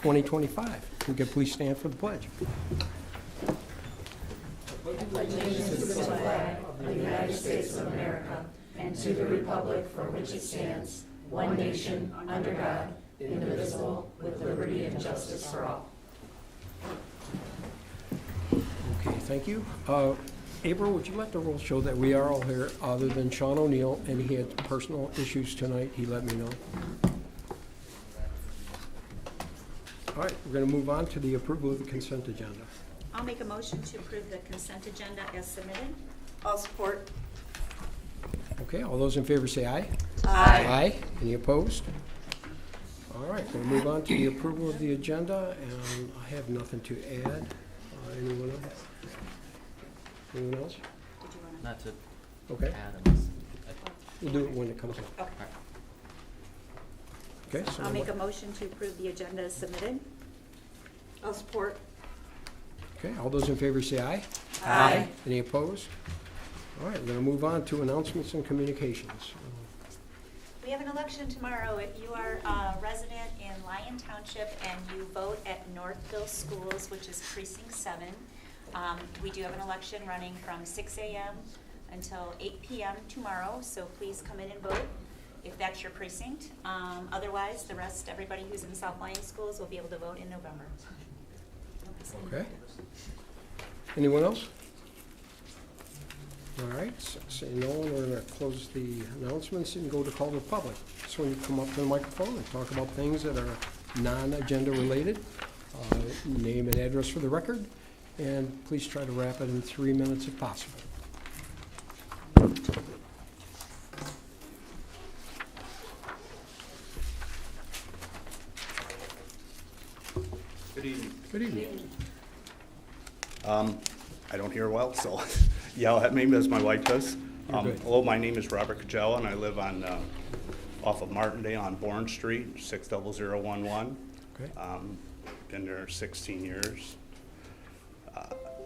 2025. We can please stand for the pledge. Allegiance to the flag of the United States of America and to the republic for which it stands, one nation, under God, indivisible, with liberty and justice for all. Okay, thank you. April, would you let the roll show that we are all here other than Sean O'Neill, and he had personal issues tonight. He let me know. All right, we're going to move on to the approval of the consent agenda. I'll make a motion to approve the consent agenda as submitted. I'll support. Okay, all those in favor say aye. Aye. Aye. Any opposed? All right, we'll move on to the approval of the agenda, and I have nothing to add. Anyone else? Anyone else? Did you want to? Not to Okay, add unless, we'll do it when it comes up. Okay, so I'll make a motion to approve the agenda as submitted. I'll support. okay, all those in favor say aye. Aye. Any opposed? All right, we're going to move on to announcements and communications. We have an election tomorrow. If you are a resident in Lyon Township and you vote at Northville Schools, which is Precinct 7, we do have an election running from 6 a.m. until 8 p.m. tomorrow, so please come in and vote if that's your precinct. Otherwise, the rest, everybody who's in South Lyon Schools will be able to vote in November. Okay. Anyone else? All right, seeing no one, we're going to close the announcements and go to call the public. So when you come up to the microphone and talk about things that are non-agenda related, name and address for the record, and please try to wrap it in 3 minutes if possible. Good evening. Good evening. I don't hear well, so yell at me as my wife does. You're good. Hello, my name is Robert Cagella, and I live on off of Martindale on Bourne Street, 60011. Okay. Been there 16 years.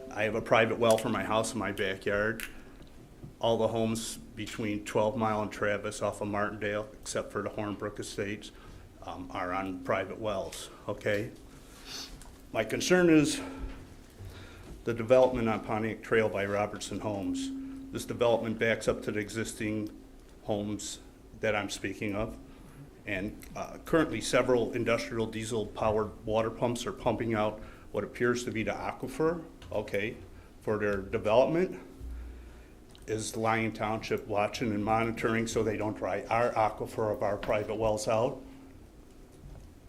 I have a private well for my house in my backyard. All the homes between 12 Mile and Travis off of Martindale, except for the Hornbrook Estates, are on private wells, okay? My concern is the development on Pontiac Trail by Robertson Homes. This development backs up to the existing homes that I'm speaking of. And currently several industrial diesel powered water pumps are pumping out what appears to be the aquifer, okay, for their development. Is Lyon Township watching and monitoring so they don't dry our aquifer of our private wells out?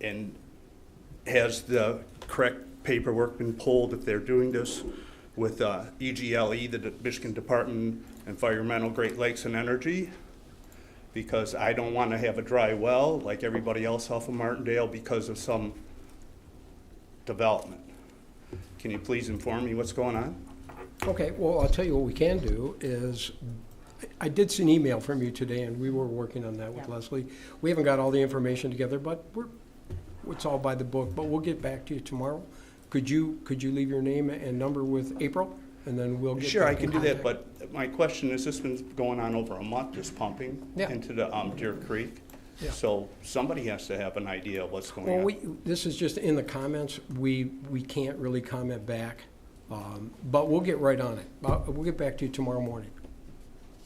And has the correct paperwork been pulled if they're doing this with EGLE, the Michigan Department of Environmental, Great Lakes and Energy? Because I don't want to have a dry well like everybody else off of Martindale because of some development. Can you please inform me what's going on? Okay, well, I'll tell you what we can do is, I did see an email from you today, and we were working on that with Leslie. We haven't got all the information together, but it's all by the book, but we'll get back to you tomorrow. Could you leave your name and number with April, and then we'll get Sure, I back can in do that, contact? but my question is, this has been going on over a month, this pumping Yeah. into the Deer Creek. Yeah. So somebody has to have an idea of what's going Well, on. this is just in the comments. We can't really comment back, but we'll get right on it. We'll get back to you tomorrow morning.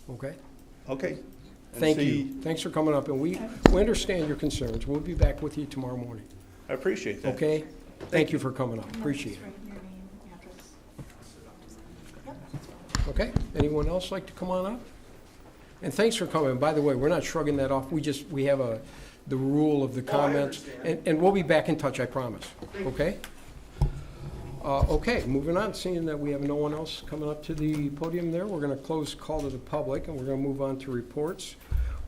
Okay? Okay. And Thank see- you. Thanks for coming up, and we understand your concerns. We'll be back with you tomorrow morning. I appreciate that. Okay? Thank you for coming up. Appreciate it. Your name, address. Okay? Anyone else like to come on up? And thanks for coming. By the way, we're not shrugging that off. We have the rule of the comments, and we'll be back in touch, I promise. Okay? Okay, moving on, seeing that we have no one else coming up to the podium there, we're going to close call to the public, and we're going to move on to reports,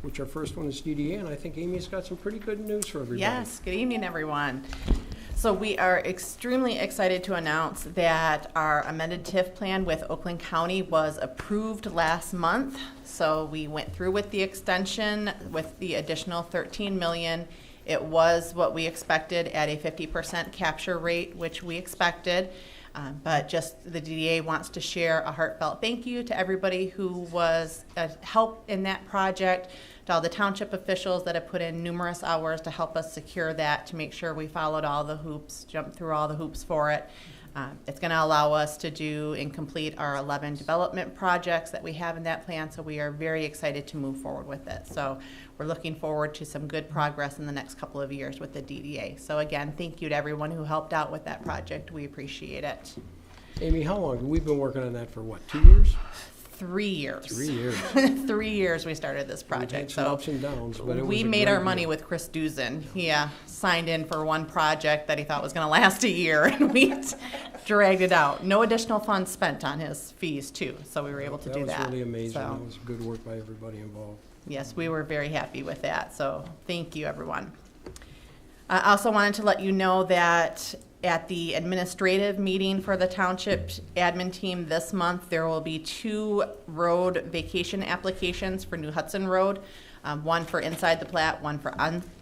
which our first one is DDA, and I think Amy's got some pretty good news for everybody. Yes, good evening, everyone. So we are extremely excited to announce that our amended TIF plan with Oakland County was approved last month. So we went through with the extension with the additional $13 million. It was what we expected at a 50% capture rate, which we expected. But just the DDA wants to share a heartfelt thank you to everybody who was a help in that project, to all the township officials that have put in numerous hours to help us secure that, to make sure we followed all the hoops, jumped through all the hoops for it. It's going to allow us to do and complete our 11 development projects that we have in that plan, so we are very excited to move forward with it. So we're looking forward to some good progress in the next couple of years with the DDA. So again, thank you to everyone who helped out with that project. We appreciate it. Amy, how long? We've been working on that for what, 2 years? 3 years. 3 years. 3 years we started this We've had project. some So ups and downs, but it was we a made great our money deal. with Chris Duzen. He signed in for one project that he thought was going to last a year, and we dragged it out. No additional funds spent on his fees, too, so we were able to do that. That was really amazing. So, That was good work by everybody involved. yes, we were very happy with that, so thank you, everyone. I also wanted to let you know that at the administrative meeting for the township admin team this month, there will be 2 road vacation applications for New Hudson Road, one for inside the plat, one for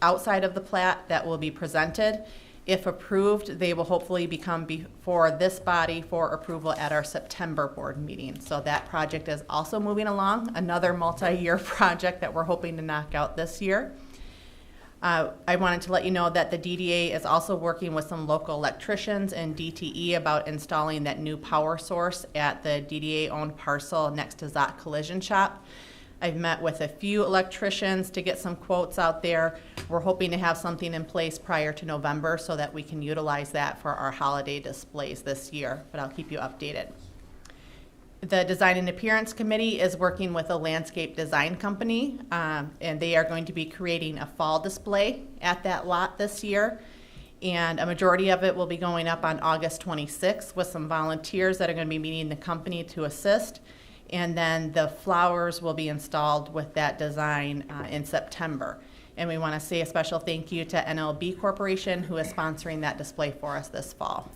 outside of the plat, that will be presented. If approved, they will hopefully become before this body for approval at our September board meeting. So that project is also moving along, another multi-year project that we're hoping to knock out this year. I wanted to let you know that the DDA is also working with some local electricians and DTE about installing that new power source at the DDA-owned parcel next to Zott Collision Shop. I've met with a few electricians to get some quotes out there. We're hoping to have something in place prior to November so that we can utilize that for our holiday displays this year, but I'll keep you updated. The Design and Appearance Committee is working with a landscape design company, and they are going to be creating a fall display at that lot this year. And a majority of it will be going up on August 26th with some volunteers that are going to be meeting the company to assist. And then the flowers will be installed with that design in September. And we want to say a special thank you to NLB Corporation, who is sponsoring that display for us this fall.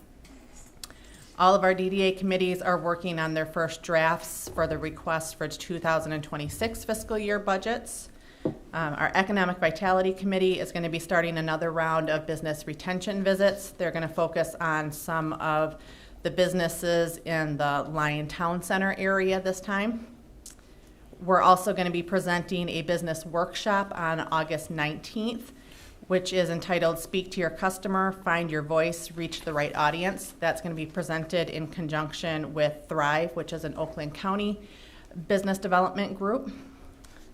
All of our DDA committees are working on their first drafts for the request for 2026 fiscal year budgets. Our Economic Vitality Committee is going to be starting another round of business retention visits. They're going to focus on some of the businesses in the Lyon Town Center area this time. We're also going to be presenting a business workshop on August 19th, which is entitled Speak to Your Customer, Find Your Voice, Reach the Right Audience. That's going to be presented in conjunction with Thrive, which is an Oakland County business development group.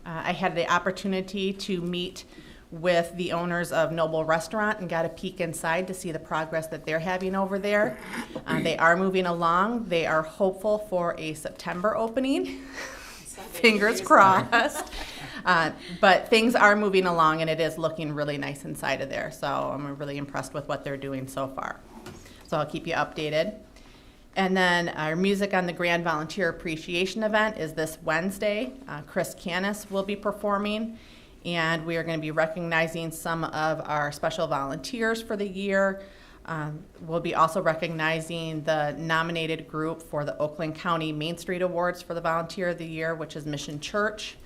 I had the opportunity to meet with the owners of Noble Restaurant and got a peek inside to see the progress that they're having over there. They are moving along. They are hopeful for a September opening. Fingers crossed. But things are moving along, and it is looking really nice inside of there. So I'm really impressed with what they're doing so far. So I'll keep you updated. And then our Music on the Grand Volunteer Appreciation event is this Wednesday. Chris Canis will be performing, and we are going to be recognizing some of our special volunteers for the year. We'll be also recognizing the nominated group for the Oakland County Main Street Awards for the Volunteer of the Year, which is Mission Church.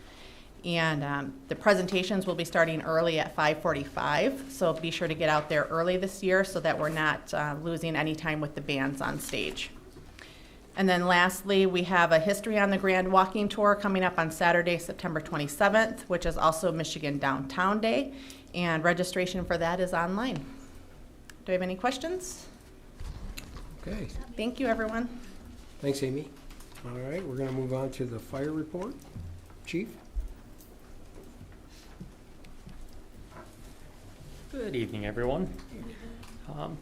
And the presentations will be starting early at 5:45, so be sure to get out there early this year so that we're not losing any time with the bands on stage. And then lastly, we have a History on the Grand walking tour coming up on Saturday, September 27th, which is also Michigan Downtown Day, and registration for that is online. Do we have any questions? Okay, Thank you, everyone. thanks, Amy. All right, we're going to move on to the fire report. Chief? Good evening, everyone.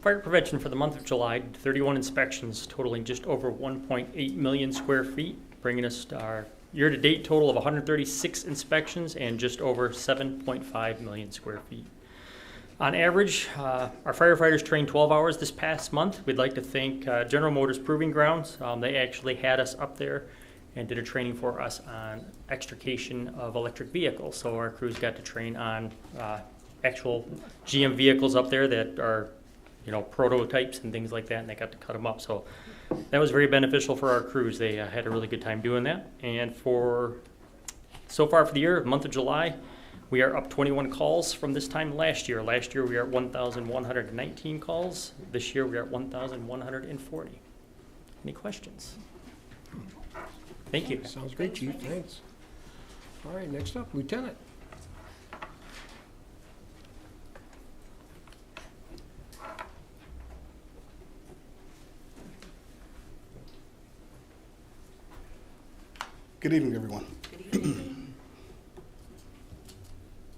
Fire prevention for the month of July, 31 inspections totaling just over 1.8 million square feet, bringing us to our year-to-date total of 136 inspections and just over 7.5 million square feet. On average, our firefighters trained 12 hours this past month. We'd like to thank General Motors Proving Grounds. They actually had us up there and did a training for us on extrication of electric vehicles. So our crews got to train on actual GM vehicles up there that are, prototypes and things like that, and they got to cut them up. So that was very beneficial for our crews. They had a really good time doing that. And so far for the year, month of July, we are up 21 calls from this time last year. Last year we are at 1,119 calls. This year we are at 1,140. Any questions? Thank you. Sounds great, Chief, thanks. All right, next up, Lieutenant. Good evening, everyone.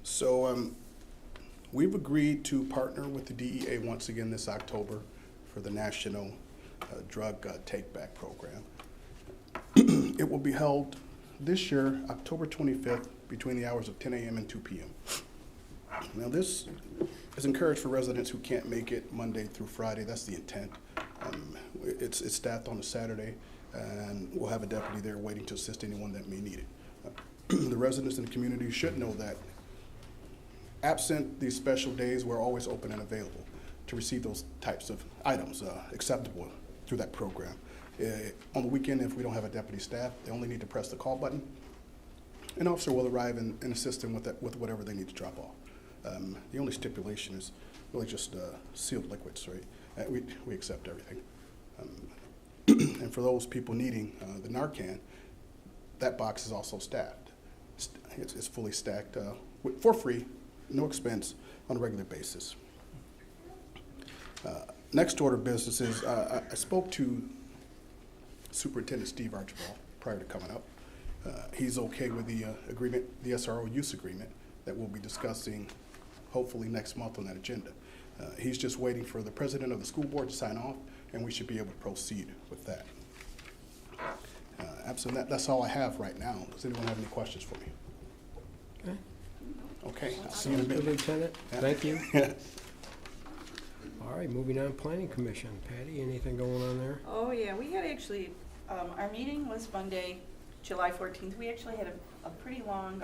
So we've agreed to partner with the DEA once again this October for the National Drug Take-Back Program. It will be held this year, October 25th, between the hours of 10 a.m. and 2 p.m. Now, this is encouraged for residents who can't make it Monday through Friday. That's the intent. It's staffed on a Saturday, and we'll have a deputy there waiting to assist anyone that may need it. The residents in the community should know that absent these special days, we're always open and available to receive those types of items acceptable through that program. On the weekend, if we don't have a deputy staff, they only need to press the call button. An officer will arrive and assist them with whatever they need to drop off. The only stipulation is really just sealed liquids, right? We accept everything. And for those people needing the Narcan, that box is also staffed. It's fully stacked for free, no expense, on a regular basis. Next order of business is I spoke to Superintendent Steve Archibald prior to coming up. He's okay with the agreement, the SRO use agreement that we'll be discussing hopefully next month on that agenda. He's just waiting for the president of the school board to sign off, and we should be able to proceed with that. Absent that, that's all I have right now. Does anyone have any questions for me? Okay. Okay, I'll see you in a Good, minute. Lieutenant, thank you. All right, moving on, Planning Commission. Patty, anything going on there? Oh, yeah, we had actually, our meeting was Monday, July 14th. We actually had a pretty long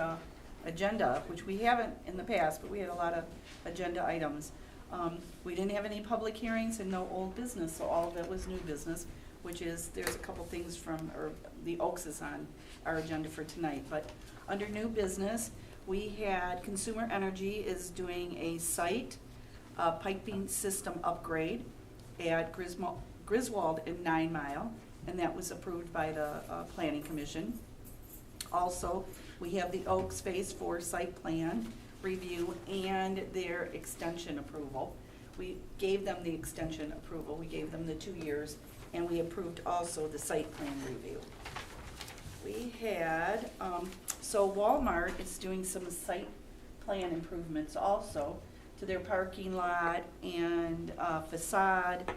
agenda, which we haven't in the past, but we had a lot of agenda items. We didn't have any public hearings and no old business, so all of it was new business, which is, there's a couple things or the Oaks is on our agenda for tonight. But under new business, we had Consumer Energy is doing a site piping system upgrade at Griswold and 9 Mile, and that was approved by the Planning Commission. Also, we have the Oaks Phase 4 site plan review and their extension approval. We gave them the extension approval, we gave them the 2 years, and we approved also the site plan review. We had, so Walmart is doing some site plan improvements also to their parking lot and facade,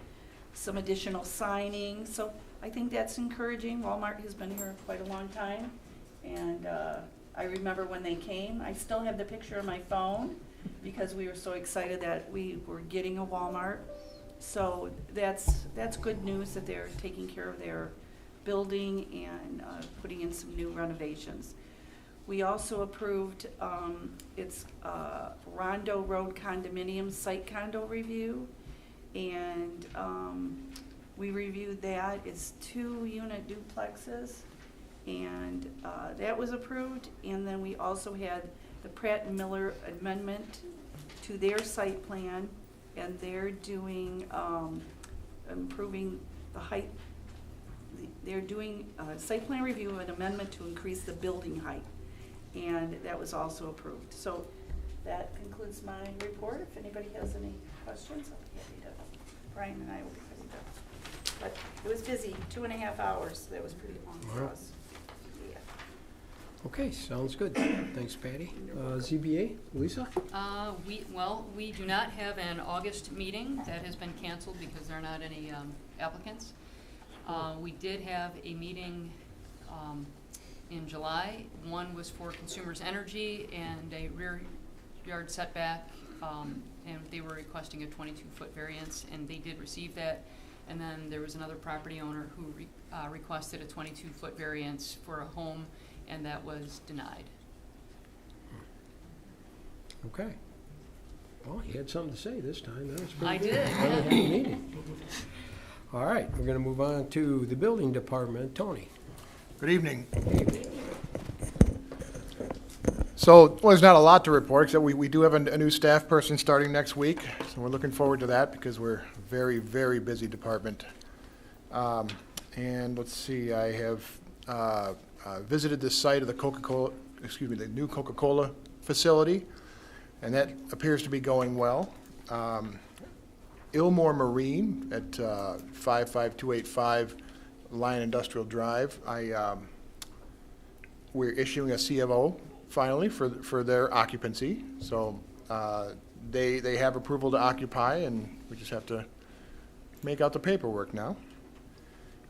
some additional signing. So I think that's encouraging. Walmart has been here quite a long time. And I remember when they came, I still have the picture on my phone because we were so excited that we were getting a Walmart. So that's good news that they're taking care of their building and putting in some new renovations. We also approved its Rondo Road condominium site condo review, and we reviewed that. It's 2-unit duplexes, and that was approved. And then we also had the Pratt and Miller amendment to their site plan, and they're doing improving the height. They're doing a site plan review of an amendment to increase the building height, and that was also approved. So that concludes my report. If anybody has any questions, I'll be happy to, Brian and I will be happy to. But it was busy, 2.5 hours. That was pretty long for Wow. us. Yeah. Okay, sounds good. Thanks, Patty. ZBA, Lisa? We do not have an August meeting. That has been canceled because there are not any applicants. We did have a meeting in July. One was for Consumers Energy and a rear yard setback, and they were requesting a 22-foot variance, and they did receive that. And then there was another property owner who requested a 22-foot variance for a home, and that was denied. Okay. Well, you had something to say this time. That was pretty I good. did, Finally yeah. had a meeting. All right, we're going to move on to the building department. Tony? Good evening. So, well, there's not a lot to report, except we do have a new staff person starting next week. So we're looking forward to that because we're a very, very busy department. And let's see, I have visited the site of the the new Coca-Cola facility, and that appears to be going well. Ilmore Marine at 55285 Lion Industrial Drive, we're issuing a CFO finally for their occupancy. So they have approval to occupy, and we just have to make out the paperwork now.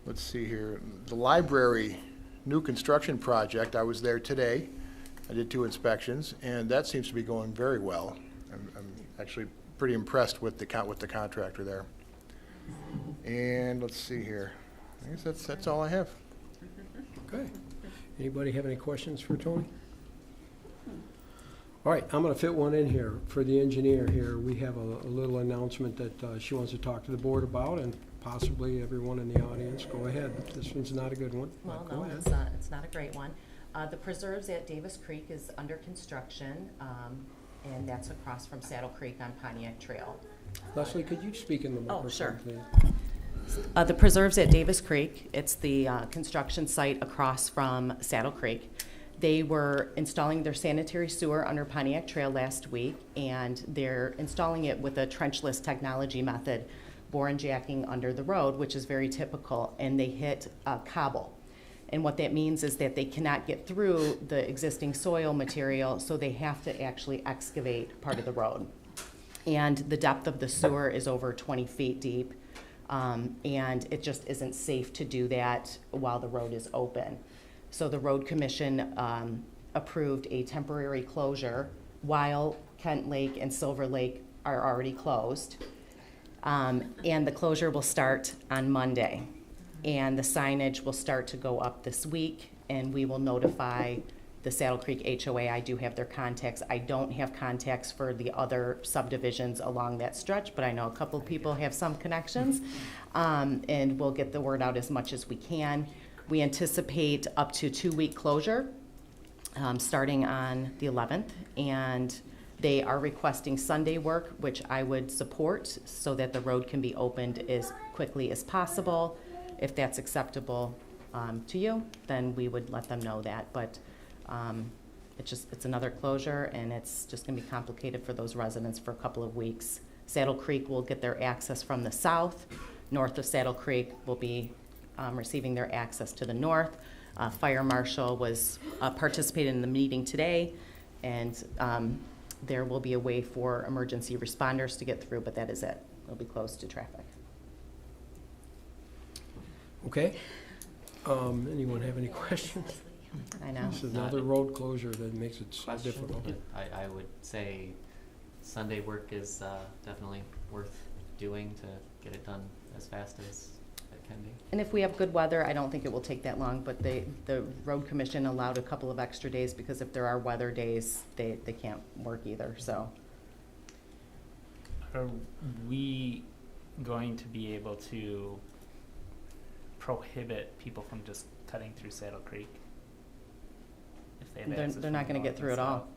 Let's see here, the library new construction project, I was there today. I did 2 inspections, and that seems to be going very well. I'm actually pretty impressed with the contractor there. And let's see here, I guess that's all I have. Okay. Anybody have any questions for Tony? All right, I'm gonna fit one in here. For the engineer here, we have a little announcement that she wants to talk to the board about, and possibly everyone in the audience. Go ahead. This one's not a good one. Well, but go no, ahead. it's not a great one. The preserves at Davis Creek is under construction, and that's across from Saddle Creek on Pontiac Trail. Leslie, could you speak in the microphone, sure. please? The preserves at Davis Creek, it's the construction site across from Saddle Creek. They were installing their sanitary sewer under Pontiac Trail last week, and they're installing it with a trenchless technology method, bore and jacking under the road, which is very typical, and they hit cobble. And what that means is that they cannot get through the existing soil material, so they have to actually excavate part of the road. And the depth of the sewer is over 20 feet deep, and it just isn't safe to do that while the road is open. So the road commission approved a temporary closure while Kent Lake and Silver Lake are already closed. And the closure will start on Monday. And the signage will start to go up this week, and we will notify the Saddle Creek HOA. I do have their contacts. I don't have contacts for the other subdivisions along that stretch, but I know a couple of people have some connections. And we'll get the word out as much as we can. We anticipate up to 2-week closure, starting on the 11th, and they are requesting Sunday work, which I would support, so that the road can be opened as quickly as possible. If that's acceptable to you, then we would let them know that. But it's another closure, and it's just gonna be complicated for those residents for a couple of weeks. Saddle Creek will get their access from the south. North of Saddle Creek will be receiving their access to the north. Fire Marshal was participated in the meeting today, and there will be a way for emergency responders to get through, but that is it. It'll be closed to traffic. Okay. Anyone have any questions? I know. This is another road closure that makes it so difficult. I would say Sunday work is definitely worth doing to get it done as fast as it can be. And if we have good weather, I don't think it will take that long, but the road commission allowed a couple of extra days because if there are weather days, they can't work either, so. Are we going to be able to prohibit people from just cutting through Saddle Creek? If they have access They're not from gonna north get and through it all. south?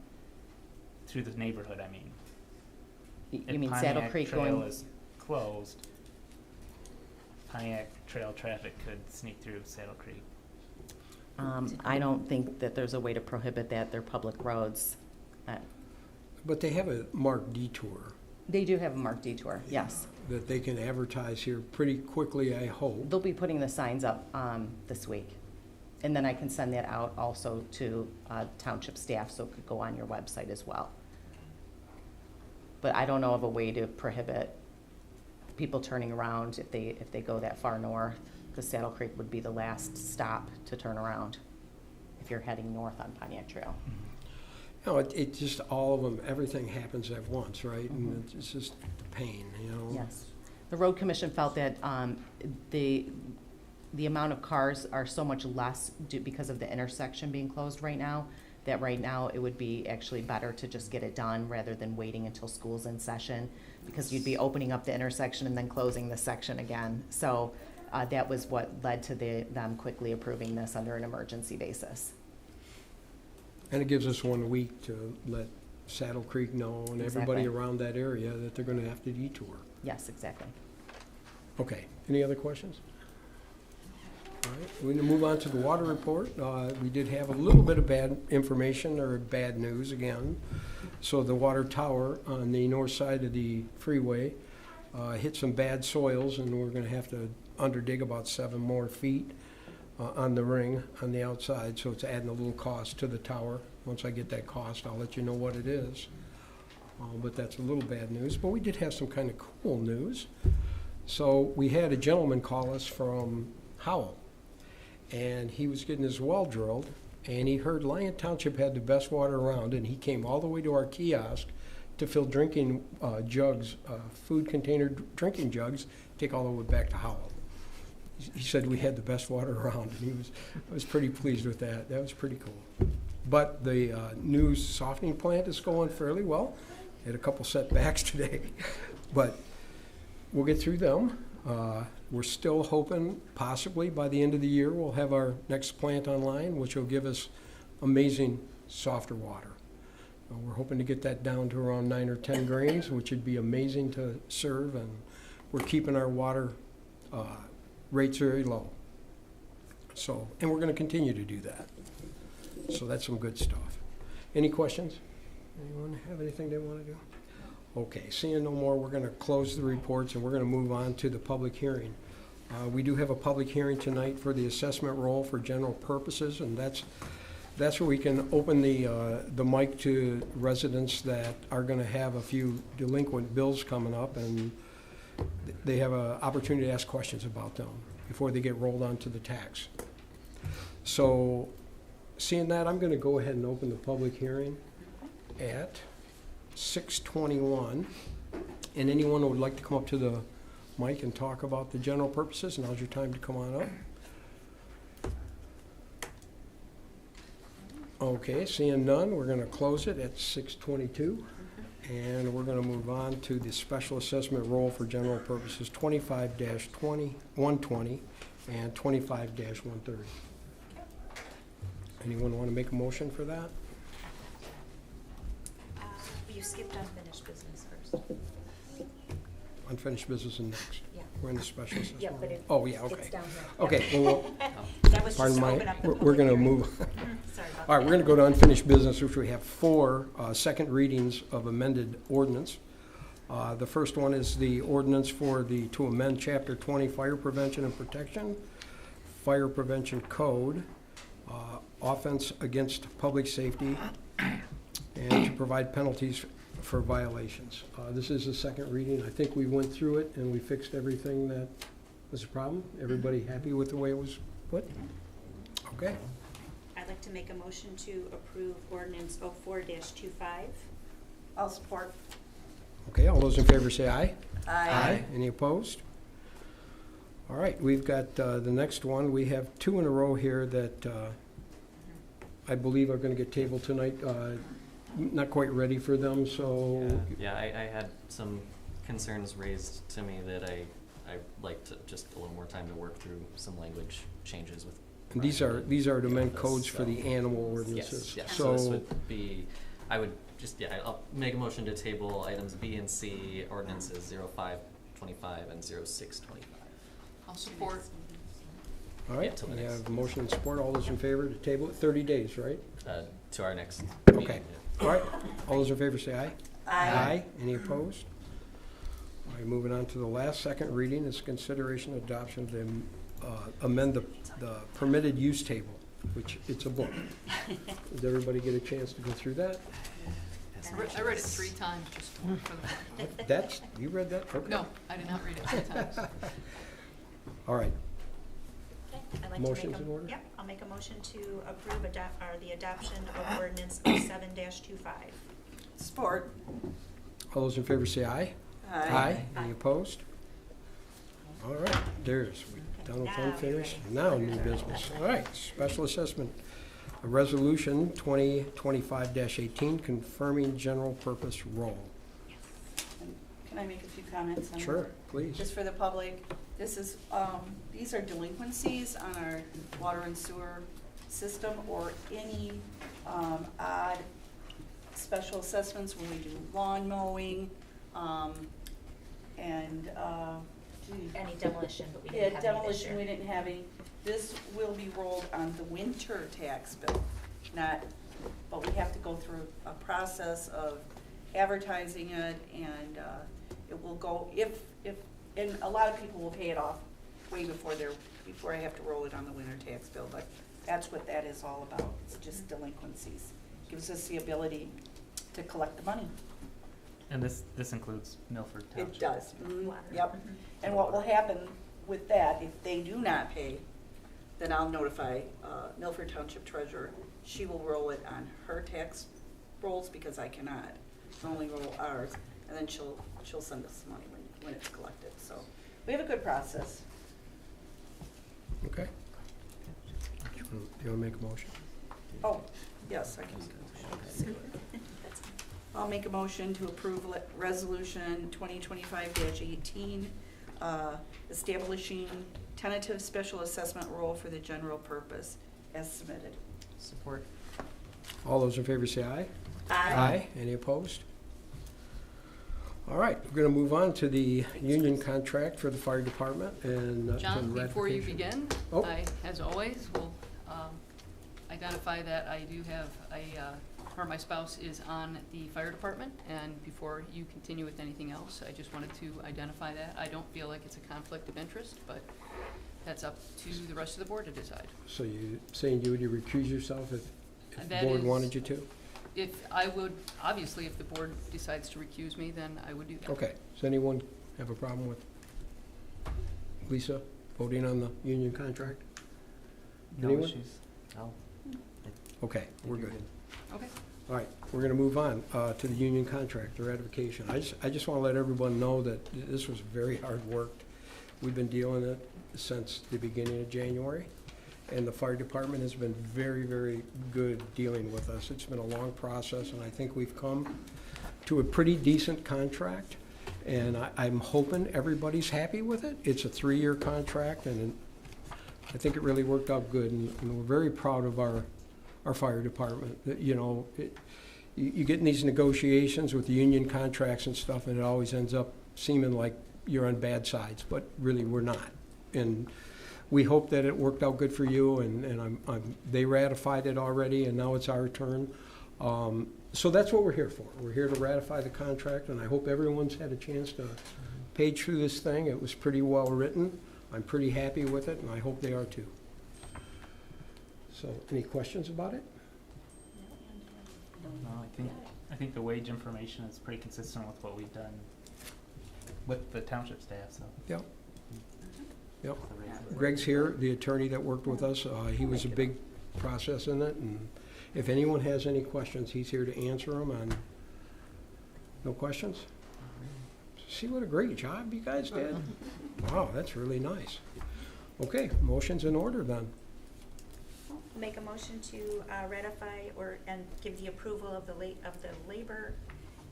Through the neighborhood, I mean. You If mean Saddle Pontiac Creek Trail going? is closed, Pontiac Trail traffic could sneak through Saddle Creek. I don't think that there's a way to prohibit that. They're public roads. But they have a marked detour They do have a marked detour, yes. that they can advertise here pretty quickly, I hope. They'll be putting the signs up this week. And then I can send that out also to township staff, so it could go on your website as well. But I don't know of a way to prohibit people turning around if they go that far north, because Saddle Creek would be the last stop to turn around if you're heading north on Pontiac Trail. No, it just, all of them, everything happens at once, right? And it's just a pain, you know? Yes. The road commission felt that the amount of cars are so much less because of the intersection being closed right now, that right now it would be actually better to just get it done rather than waiting until school's in session, because you'd be opening up the intersection and then closing the section again. So that was what led to them quickly approving this under an emergency basis. And it gives us 1 week to let Saddle Creek know and everybody Exactly. around that area that they're gonna have to detour. Yes, exactly. Okay, any other questions? All right, we're going to move on to the water report. We did have a little bit of bad information or bad news again. So the water tower on the north side of the freeway hit some bad soils, and we're going to have to underdig about 7 more feet on the ring on the outside. So it's adding a little cost to the tower. Once I get that cost, I'll let you know what it is. But that's a little bad news. But we did have some kind of cool news. So we had a gentleman call us from Howell, and he was getting his well drilled, and he heard Lyon Township had the best water around, and he came all the way to our kiosk to fill drinking jugs, food container drinking jugs, take all the way back to Howell. He said we had the best water around, and I was pretty pleased with that. That was pretty cool. But the new softening plant is going fairly well. Had a couple setbacks today, but we'll get through them. We're still hoping possibly by the end of the year we'll have our next plant online, which will give us amazing softer water. We're hoping to get that down to around 9 or 10 grains, which would be amazing to serve, and we're keeping our water rates very low. So, and we're going to continue to do that. So that's some good stuff. Any questions? Anyone have anything they want to do? Okay, seeing no more, we're going to close the reports and we're going to move on to the public hearing. We do have a public hearing tonight for the assessment roll for general purposes, and that's where we can open the mic to residents that are going to have a few delinquent bills coming up, and they have an opportunity to ask questions about them before they get rolled onto the tax. So, seeing that, I'm going to go ahead and open the public hearing at 6:21, and anyone who would like to come up to the mic and talk about the general purposes, now's your time to come on up. Okay, seeing none, we're going to close it at 6:22, and we're going to move on to the special assessment roll for general purposes 25-120 and 25-130. Anyone want to make a motion for that? You skipped unfinished business first. Unfinished business and next. Yeah. We're in the special assessment. Yeah, but Oh, yeah, okay. it's down here. Okay, well, That was pardon just to my, open up the we're public going to hearing. move. Sorry about All right, we're going to go to unfinished business, which we have 4 second readings of amended ordinance. The first one is the ordinance to amend Chapter 20 Fire Prevention and Protection, Fire Prevention Code, offense against public safety, and to provide penalties for violations. This is the second reading. I think we went through it and we fixed everything that was a problem. Everybody happy with the way it was put? Okay. I'd like to make a motion to approve ordinance 04-25. I'll support. Okay, all those in favor say aye. Aye. Any opposed? All right, we've got the next one. We have 2 in a row here that I believe are going to get tabled tonight. Not quite ready for them, so. Yeah, I had some concerns raised to me that I'd like to just a little more time to work through some language changes with. And these are to amend codes for the animal Yes, ordinances. yes, so this would be, I would just, I'll make a motion to table items B and C, ordinances 0525 and 0625. I'll support. All right, till the we next. have motion and support. All those in favor to table it, 30 days, right? To our next Okay. meeting. All right, all those in favor say aye. Aye. Any opposed? All right, moving on to the last second reading is consideration and adoption of the amend the permitted use table, which it's a book. Did everybody get a chance to go through that? I read it 3 times just for the record. That's, you read that? Okay. No, I did not read it 3 times. All right, Okay, I'd like Motion's to in make order? Yep, I'll make a motion to approve the adoption of ordinance 07-25. Support. all those in favor say aye. Aye. Any opposed? All right, there's, we're done with Now you're unfinished. ready. Now new business. All right, special assessment, a resolution 2025-18 confirming general purpose role. Can I make a few comments on that? Sure, please. Just for the public, this is, these are delinquencies on our water and sewer system or any odd special assessments when we do lawn mowing, and, Any demolition, but we yeah, didn't have any this demolition, year. we didn't have any. this will be rolled on the winter tax bill, not, but we have to go through a process of advertising it, and it will go, and a lot of people will pay it off way before I have to roll it on the winter tax bill, but that's what that is all about. It's just delinquencies. Gives us the ability to collect the money. And this includes Milford Township? It does, yep. And what will happen with that, if they do not pay, then I'll notify Milford Township Treasurer. She will roll it on her tax rolls because I cannot. I'll only roll ours, and then she'll send us money when it's collected. So we have a good process. Okay. Do you want to make a motion? Oh, yes, I can make a motion. I'll make a motion to approve resolution 2025-18, establishing tentative special assessment role for the general purpose as submitted. Support. All those in favor say aye. Aye. Any opposed? All right, we're going to move on to the union contract for the fire department and to John, the before you ratification. begin, Oh. I, as always, will identify that I do have my spouse is on the fire department, and before you continue with anything else, I just wanted to identify that. I don't feel like it's a conflict of interest, but that's up to the rest of the board to decide. So you saying you would recuse yourself if the That board is- wanted you to? If I would, obviously, if the board decides to recuse me, then I would do that. Okay, does anyone have a problem with Lisa voting on the union contract? No Anyone? issues? No. Okay, we're good. Okay. All right, we're going to move on to the union contract, the ratification. I just want to let everyone know that this was very hard work. We've been dealing with it since the beginning of January, and the fire department has been very, very good dealing with us. It's been a long process, and I think we've come to a pretty decent contract, and I'm hoping everybody's happy with it. It's a 3-year contract, and I think it really worked out good, and we're very proud of our fire department. You know, you get in these negotiations with the union contracts and stuff, and it always ends up seeming like you're on bad sides, but really we're not. And we hope that it worked out good for you, and they ratified it already, and now it's our turn. So that's what we're here for. We're here to ratify the contract, and I hope everyone's had a chance to page through this thing. It was pretty well written. I'm pretty happy with it, and I hope they are too. So, any questions about it? No, I think the wage information is pretty consistent with what we've done with the township staff, so. Yep. Yep. the rates are- Greg's here, the attorney that worked with us. He was a big process in it, and if anyone has any questions, he's here to answer them. And no questions? See what a great job you guys did? Wow, that's really nice. Okay, motion's in order then. Make a motion to ratify and give the approval of the labor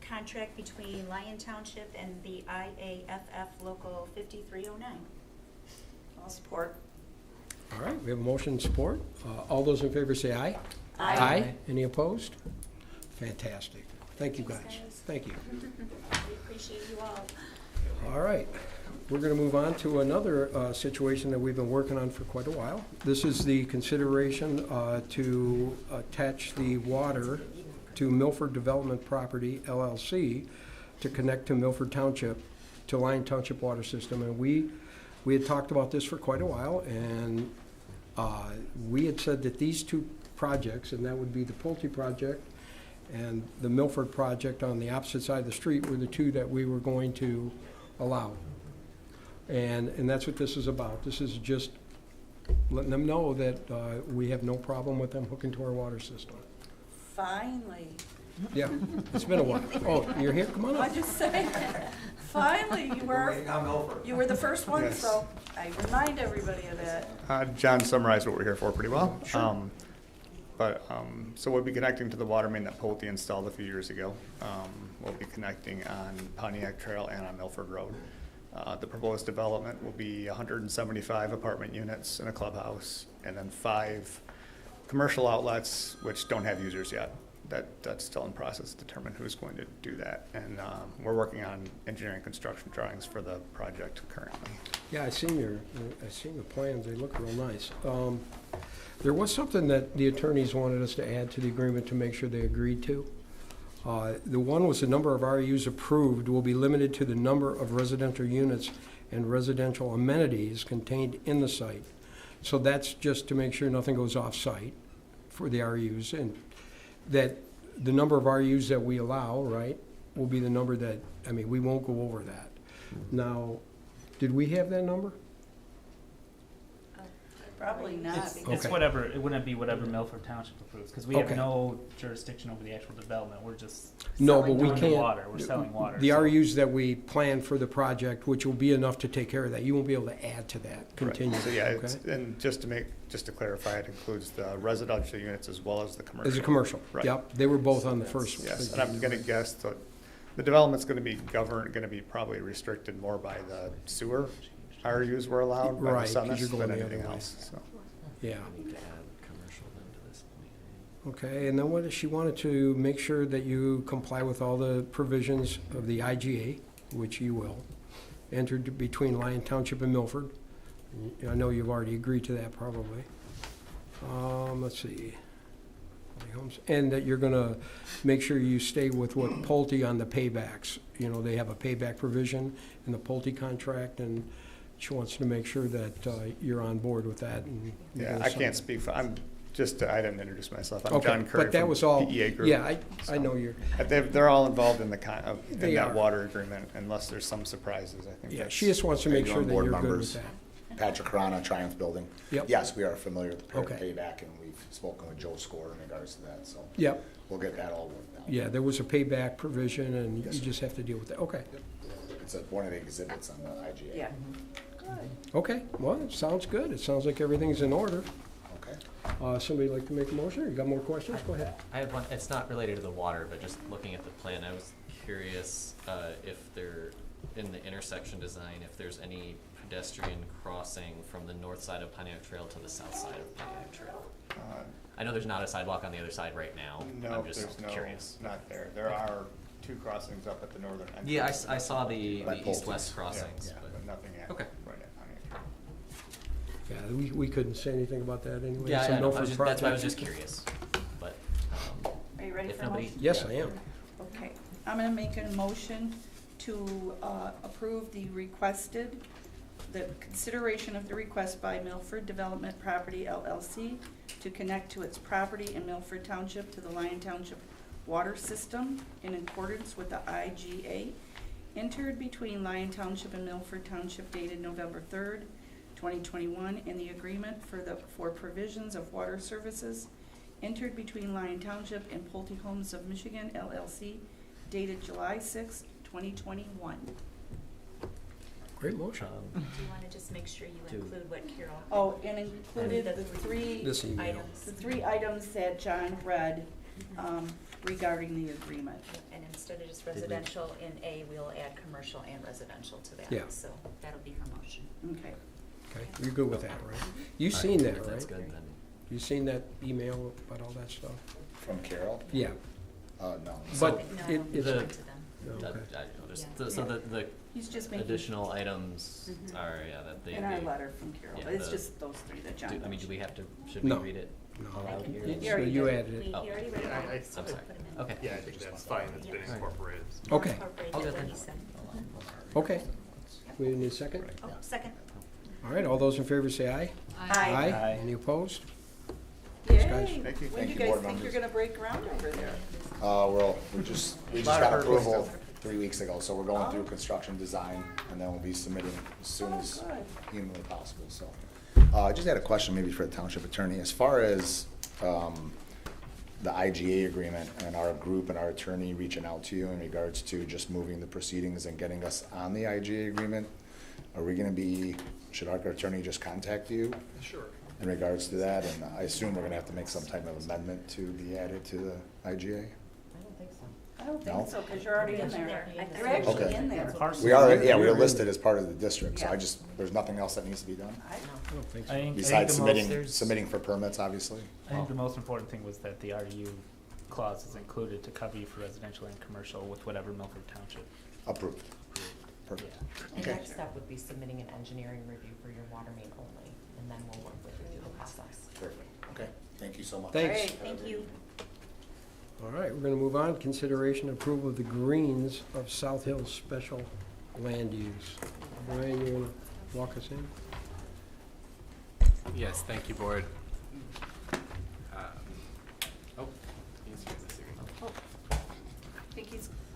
contract between Lyon Township and the IAFF Local 5309. I'll support. All right, we have a motion and support. All those in favor say aye. Aye. Any opposed? Fantastic. Thank you, Thanks, guys. guys. Thank you. We appreciate you all. All right, we're going to move on to another situation that we've been working on for quite a while. This is the consideration to attach the water to Milford Development Property LLC to connect to Milford Township, to Lyon Township Water System. And we had talked about this for quite a while, and we had said that these two projects, and that would be the Pulte project and the Milford project on the opposite side of the street, were the two that we were going to allow. And that's what this is about. This is just letting them know that we have no problem with them hooking to our water system. Finally. Yeah, it's been a while. Oh, you're here? Come on I up. just say, finally, you were the first one, Yes. so I remind everybody of that. John summarized what we're here for pretty well. So we'll be connecting to the water main that Pulte installed a few years ago. We'll be connecting on Pontiac Trail and on Milford Road. The proposed development will be 175 apartment units and a clubhouse, and then 5 commercial outlets which don't have users yet. That's still in process to determine who's going to do that. And we're working on engineering construction drawings for the project currently. Yeah, I seen the plans, they look real nice. There was something that the attorneys wanted us to add to the agreement to make sure they agreed to. The one was the number of RUs approved will be limited to the number of residential units and residential amenities contained in the site. So that's just to make sure nothing goes off-site for the RUs, and that the number of RUs that we allow, right, will be the number that, I mean, we won't go over that. Now, did we have that number? Probably not. It's Okay. whatever, it wouldn't be whatever Milford Township approves, because we have Okay. no jurisdiction over the actual development, we're just No, but Selling we doing the can't. water, we're selling water. The so- RUs that we plan for the project, which will be enough to take care of that, you won't be able to add to that, continue, So, yeah, okay? and just to clarify, it includes the residential units as well as the commercial. As a commercial, Right. yep, they were both on the first. Yes, and I'm gonna guess that the development's gonna be probably restricted more by the sewer RUs were allowed by Right, the 'cause summits you're going than the other anything way. else, so. Yeah, We need to add commercial then to this point. okay, and then what, she wanted to make sure that you comply with all the provisions of the IGA, which you will, entered between Lyon Township and Milford. I know you've already agreed to that probably. Let's see. And that you're gonna make sure you stay with what Pulte on the paybacks. You know, they have a payback provision in the Pulte contract, and she wants to make sure that you're on board with that. And Yeah, I can't speak for, I didn't introduce myself. I'm Okay, John Curry but that from was all, PEA Group. yeah, I so. know you're, They're all involved in in They that are. water agreement, unless there's some surprises, I think. yeah, that's- she just wants to Are make you sure on that board you're good with members? that. Patrick Rana, Triumph Building. Yep. Yes, we are familiar with the Okay. payback, and we've spoken with Joe Score in regards to that, so Yep, we'll get that all worked out. yeah, there was a payback provision, and Yes, you sir. just have to deal with that. Okay, It's one of the exhibits on the IGA. Yeah. okay, well, it sounds good. It sounds like everything's in order. Okay. Somebody like to make a motion, or you got more questions? Go ahead. I have one, it's not related to the water, but just looking at the plan, I was curious if there, in the intersection design, if there's any pedestrian crossing from the north side of Pontiac Trail to the south side of Pontiac Trail. I know there's not a sidewalk on the other side right now. No, I'm just there's curious. not there. There are two crossings up at the northern end. Yeah, I saw the By east-west Pulte's. crossings, Yeah, but but nothing at, Okay. right at Pontiac. Yeah, we couldn't say anything about that anyway. yeah, It's a I know. Milford That's why I was project. just curious. But Are you ready if for a nobody, motion? Yes, I am. Okay, I'm gonna make a motion to approve the consideration of the request by Milford Development Property LLC to connect to its property in Milford Township to the Lyon Township water system in accordance with the IGA entered between Lyon Township and Milford Township dated November 3rd, 2021, in the agreement for provisions of water services entered between Lyon Township and Pulte Homes of Michigan LLC dated July 6th, 2021. Great motion. Do you want to just make sure you Do- include what Carol? Oh, and included the three This email. Items. the three items that John read regarding the agreement. And instead of just residential in A, we'll add commercial and residential to that. Yeah. So that'll be her motion. Okay. Okay, you're good with that, right? You've seen that, if that's right? good, then. You've seen that email about all that stuff? From Carol? Yeah, No. but No, it, it's, The- give it to them. That- okay. I noticed. Yeah. So the He's just making, additional items Mhm. are, yeah, that they. in our they- letter from Carol, yeah, but it's the- just those three that John I mean, do mentioned. we have to, should we No. read it No. aloud here? You So already you did. added We it. Oh. already read it. I'm so sorry. put 'em in. Okay. Yeah, I think that's fine, it's been Yeah. incorporated. Okay, Incorporate I'll get what that. he said. okay. We need a second? Oh, second. All right, all those in favor say aye. Aye. Aye. Any opposed? Yay! guys. Thank you. When Thank do you, you guys board think you're members. gonna break ground over there? Well, we just Lot of got hurdles. approval 3 weeks ago, so we're going through construction design, and then we'll be submitting as soon Oh, as good. humanly possible, so. I just had a question maybe for the township attorney. As far as the IGA agreement and our group and our attorney reaching out to you in regards to just moving the proceedings and getting us on the IGA agreement, are we gonna be, should our attorney just contact you? Sure. In regards to that, and I assume we're gonna have to make some type of amendment to be added to the IGA? I don't No? think so, because you're already in there. Yeah, I think You're actually Okay. in there. We are, yeah, You're we're in. listed as part of the district, so Yeah. I just, there's nothing else that needs to be done? I don't think I so. think Besides the most- submitting for permits, obviously? I think the most important thing was that the RU clause is included to cover you for residential and commercial with whatever Milford Township. Approved. Perfect. The Okay. next step would be submitting an engineering review for your water main only, and then we'll work with you through the process. Perfect. Okay, thank you so much. Thanks. Great, thank you. All right, we're gonna move on. Consideration approval of the greens of South Hill special land use. Brian, you wanna walk us in? Yes, thank you, Board. Oh, he's here this evening. Oh, I think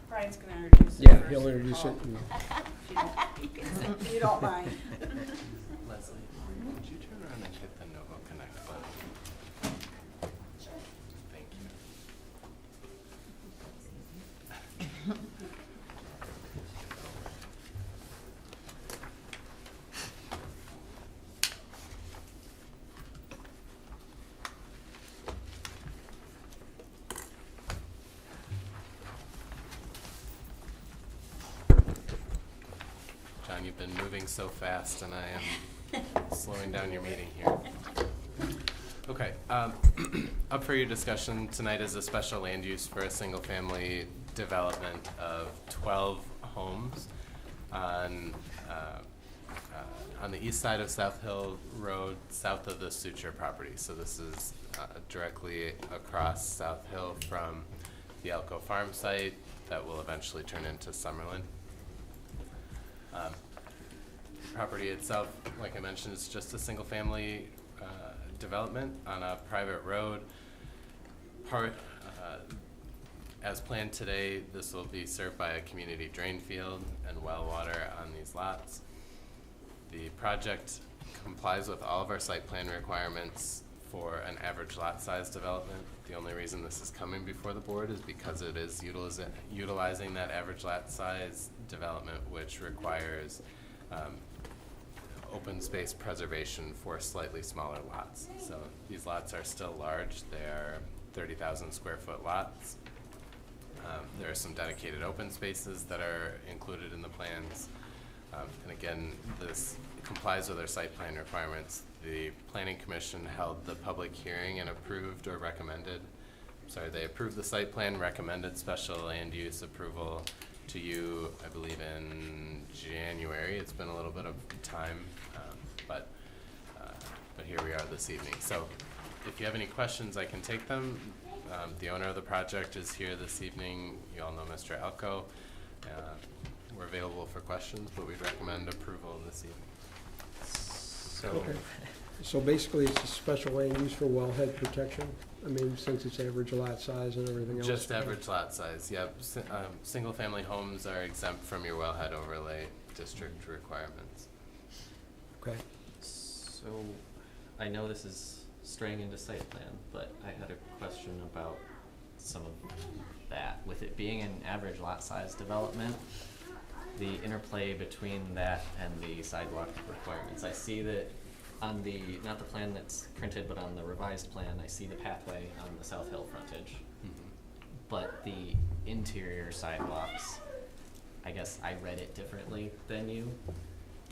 Brian's gonna introduce it Yeah, first. he'll introduce it. If you don't mind. Leslie, would you turn around and hit the Novo Connect button? Thank you. John, you've been moving so fast, and I am slowing down your meeting here. Okay, up for your discussion tonight is a special land use for a single-family development of 12 homes on the east side of South Hill Road, south of the Suture property. So this is directly across South Hill from the Elko Farm site that will eventually turn into Summerlin. Property itself, like I mentioned, is just a single-family development on a private road. As planned today, this will be served by a community drain field and well water on these lots. The project complies with all of our site plan requirements for an average lot size development. The only reason this is coming before the board is because it is utilizing that average lot size development, which requires open space preservation for slightly smaller lots. So these lots are still large. They're 30,000 square foot lots. There are some dedicated open spaces that are included in the plans. And again, this complies with our site plan requirements. The Planning Commission held the public hearing and approved or recommended, they approved the site plan, recommended special land use approval to you, I believe in January. It's been a little bit of time, but here we are this evening. So if you have any questions, I can take them. The owner of the project is here this evening. You all know Mr. Elko. We're available for questions, but we'd recommend approval this evening. So, Okay. So basically, it's a special land use for wellhead protection? I mean, since it's average lot size and everything else? Just average lot size, yep. Single-family homes are exempt from your wellhead overlay district requirements. Okay. so I know this is straying into site plan, but I had a question about some of that. With it being an average lot size development, the interplay between that and the sidewalk requirements. I see that on the, not the plan that's printed, but on the revised plan, I see the pathway on the South Hill frontage. But the interior sidewalks, I guess I read it differently than you,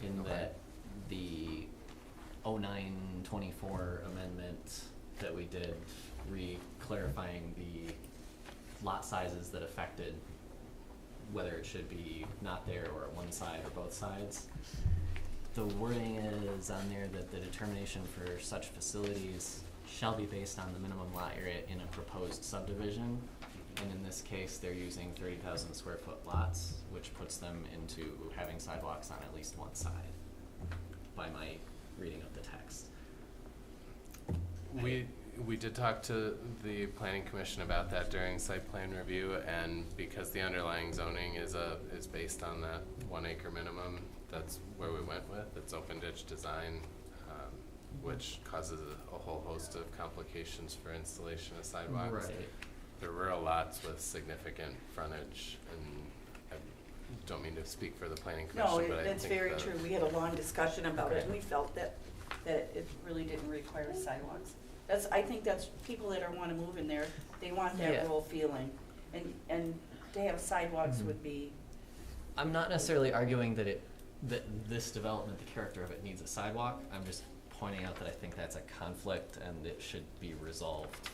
in that the 09-24 amendment that we did, clarifying the lot sizes that affected whether it should be not there or at one side or both sides. The wording is on there that the determination for such facilities shall be based on the minimum lot area in a proposed subdivision. And in this case, they're using 30,000 square foot lots, which puts them into having sidewalks on at least one side, by my reading of the text. We did talk to the Planning Commission about that during site plan review, and because the underlying zoning is based on that 1 acre minimum, that's where we went with. It's open ditch design, which causes a whole host of complications for installation of sidewalks. Right. They're rural lots with significant frontage, and I don't mean to speak for the Planning Commission, No, but I think that's very true. We had a long discussion about it, and we felt that it really didn't require sidewalks. I think that's people that wanna move in there, they want that Yeah. rural feeling. And to have sidewalks would be, I'm not necessarily arguing that this development, the character of it, needs a sidewalk. I'm just pointing out that I think that's a conflict and it should be resolved.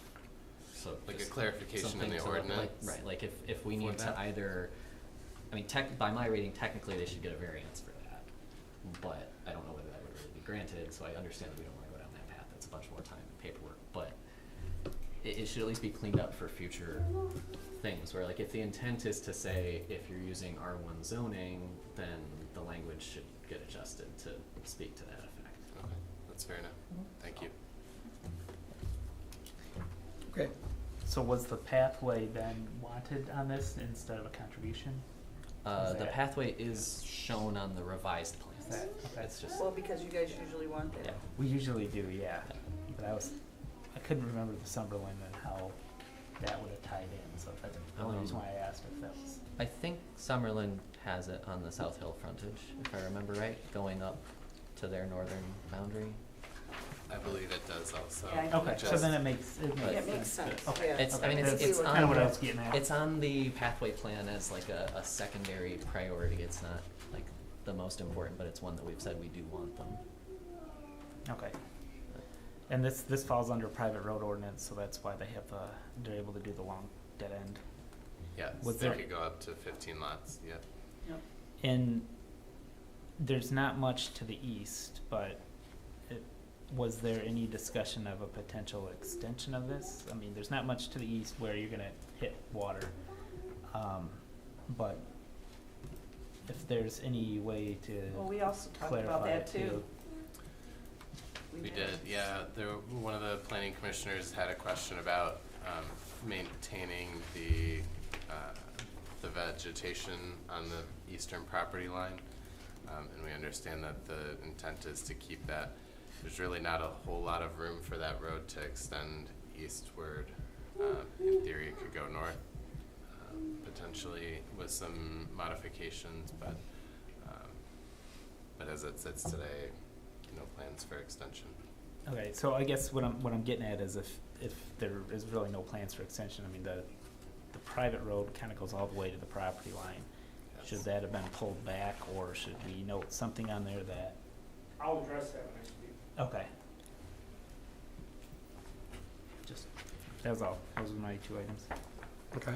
So like a just clarification in something the to look like- ordinance. Right, like if we for need to that. either I mean, by my reading, technically they should get a variance for that, but I don't know whether that would really be granted, so I understand that we don't wanna go down that path, that's a bunch more time and paperwork, but it should at least be cleaned up for future things, where like if the intent is to say if you're using R1 zoning, then the language should get adjusted to speak to that effect. Okay, that's fair enough. Thank you. Okay. So was the pathway then wanted on this instead of a contribution? The that- pathway is shown on the revised plans. That- okay. It's just, Well, because you guys usually want yeah. that. We usually do, yeah. But I couldn't remember the Summerlin and how that would have tied in, so that's the only reason why I asked if that was. I think Summerlin has it on the South Hill frontage, if I remember right, going up to their northern boundary. I believe it does also. Yeah, I Okay, so Just- then it makes Yeah, it makes sense, Okay. yeah. It's, I mean, That's it's kind of what I was on, getting at. it's on the pathway plan as like a secondary priority. It's not like the most important, but it's one that we've said we do want them. Okay. And this falls under private road ordinance, so that's why they're able to do the long dead end. Yeah, Was they there- could go up to 15 lots, yeah. Yep. And there's not much to the east, but was there any discussion of a potential extension of this? I mean, there's not much to the east where you're gonna hit water. But if there's any way to Well, we also talked about clarify that it too. We did, yeah. One of the planning commissioners had a question about maintaining the vegetation on the eastern property line. And we understand that the intent is to keep that. There's really not a whole lot of room for that road to extend eastward. In theory, it could go north, potentially with some modifications, but as it sits today, no plans for extension. Okay, so I guess what I'm getting at is if there is really no plans for extension, I mean, the private road kind of goes all the way to the property line. Yes. Should that have been pulled back, or should we note something on there that? I'll address that when I speak. Okay. Just, that was all. Those were my 2 items. Okay.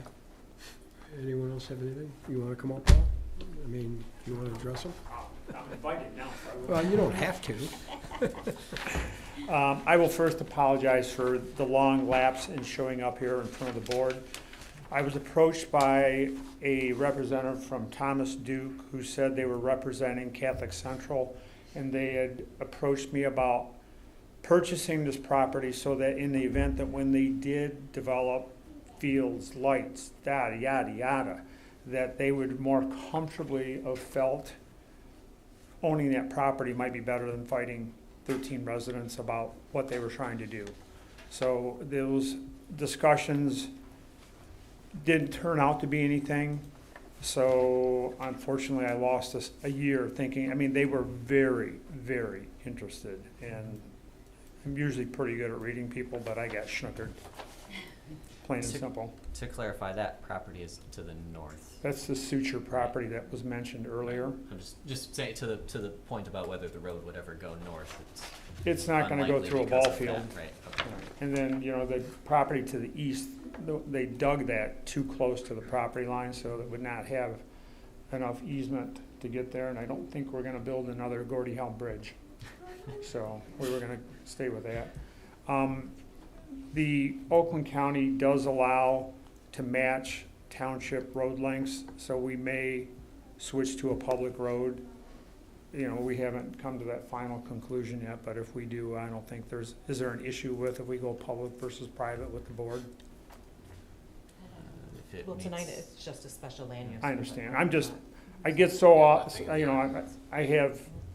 Anyone else have anything? You wanna come up, Paul? I mean, you wanna address them? I'm invited now, so I will. Well, you don't have to. I will first apologize for the long lapse in showing up here in front of the board. I was approached by a representative from Thomas Duke who said they were representing Catholic Central, and they had approached me about purchasing this property so that in the event that when they did develop fields, lights, yada, yada, yada, that they would more comfortably have felt owning that property might be better than fighting 13 residents about what they were trying to do. So those discussions didn't turn out to be anything. So unfortunately, I lost a year thinking, I mean, they were very, very interested. And I'm usually pretty good at reading people, but I got schnookered. Plain and simple. To clarify, that property is to the north. That's the suture property that was mentioned earlier. I'm just saying to the point about whether the road would ever go north. It's not gonna go unlikely through a because ball of field. that, right, okay. And then, the property to the east, they dug that too close to the property line, so it would not have enough easement to get there, and I don't think we're gonna build another Gordie Howe Bridge. So, we were gonna stay with that. The Oakland County does allow to match township road lengths, so we may switch to a public road. We haven't come to that final conclusion yet, but if we do, I don't think is there an issue with if we go public versus private with the board? If it Well, tonight meets- it's just a special land use. I permit. understand. I get so,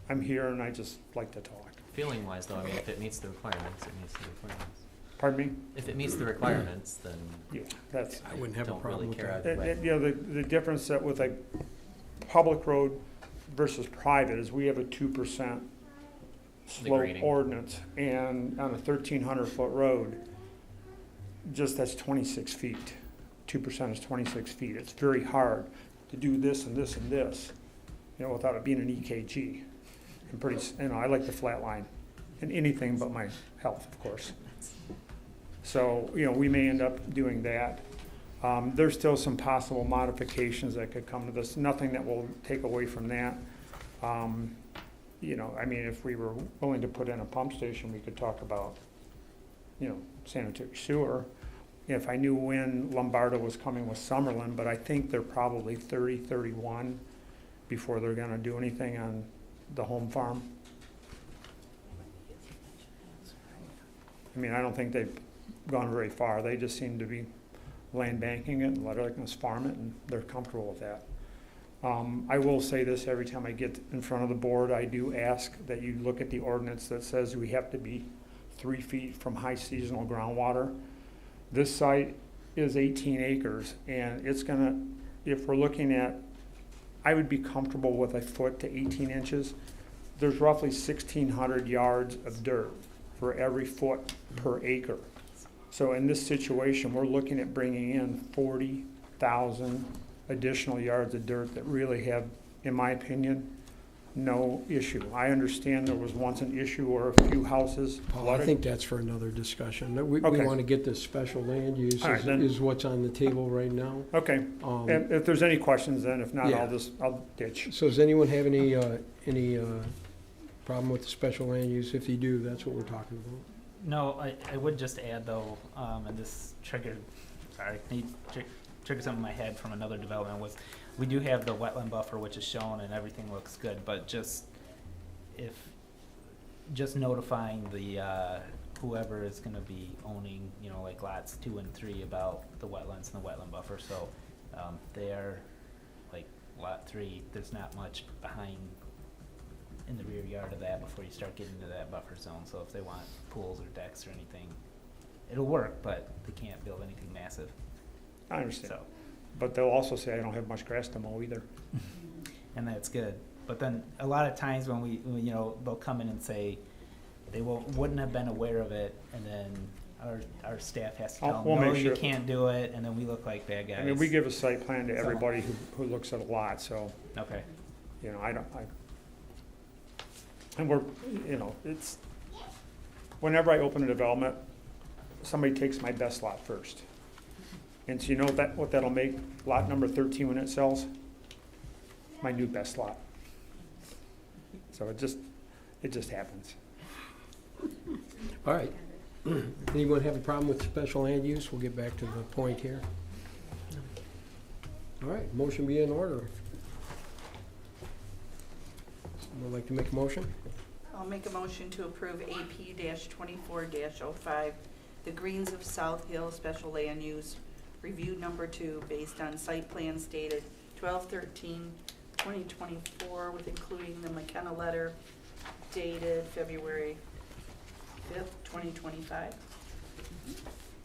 I'm here and I just like to talk. Feeling wise though, I mean, if it meets the requirements, it meets the requirements. Pardon me? If it meets the requirements, then Yeah, that's, I wouldn't have a don't problem really with care that. either way. the difference that with a public road versus private is we have a 2% slope grading. ordinance, and on a 1,300-foot road, that's 26 feet. 2% is 26 feet. It's very hard to do this and this and this, without it being an EKG. And I like the flat line, and anything but my health, of course. So, we may end up doing that. There's still some possible modifications that could come to this, nothing that will take away from that. You know, I mean, if we were willing to put in a pump station, we could talk about, you know, sanitary sewer. If I knew when Lombardo was coming with Summerlin, but I think they're probably 30, 31 before they're gonna do anything on the home farm. I mean, I don't think they've gone very far. They just seem to be land banking it and letting us farm it, and they're comfortable with that. I will say this, every time I get in front of the board, I do ask that you look at the ordinance that says we have to be 3 feet from high seasonal groundwater. This site is 18 acres, and it's gonna, if we're looking at, I would be comfortable with a foot to 18 inches. There's roughly 1,600 yards of dirt for every foot per acre. So in this situation, we're looking at bringing in 40,000 additional yards of dirt that really have, in my opinion, no issue. I understand there was once an issue or a few houses I flooded. think that's for another discussion. We Okay. want to get this special land use All right, then. is what's on the table right now. Okay, and if there's any questions then, if not, Yeah. I'll ditch. So does anyone have any problem with the special land use? If you do, that's what we're talking about. No, I would just add though, and this triggered something in my head from another development, was we do have the wetland buffer, which is shown and everything looks good, but just notifying the whoever is gonna be owning, you know, like lots 2 and 3 about the wetlands and the wetland buffer. So they are, like lot 3, there's not much behind in the rear yard of that before you start getting into that buffer zone. So if they want pools or decks or anything, it'll work, but they can't build anything massive. I understand. So, But they'll also say I don't have much grass to mow either. and that's good. But then a lot of times when you know, they'll come in and say they wouldn't have been aware of it, and then our staff has to tell We'll them, no, make you sure. can't do it, and then we look like bad guys. I mean, we give a site plan to So- everybody who looks at a lot, so, Okay. you know, and we're, you know, it's, whenever I open a development, somebody takes my best lot first. And so you know what that'll make lot number 13 when it sells? My new best lot. So it just happens. All right. Anyone have a problem with special land use? We'll get back to the point here. All right, motion be in order. Someone like to make a motion? I'll make a motion to approve AP-24-05, the Greens of South Hill Special Land Use Review Number 2, based on site plans dated 12/13/2024, with including the McKenna letter dated February 5th, 2025.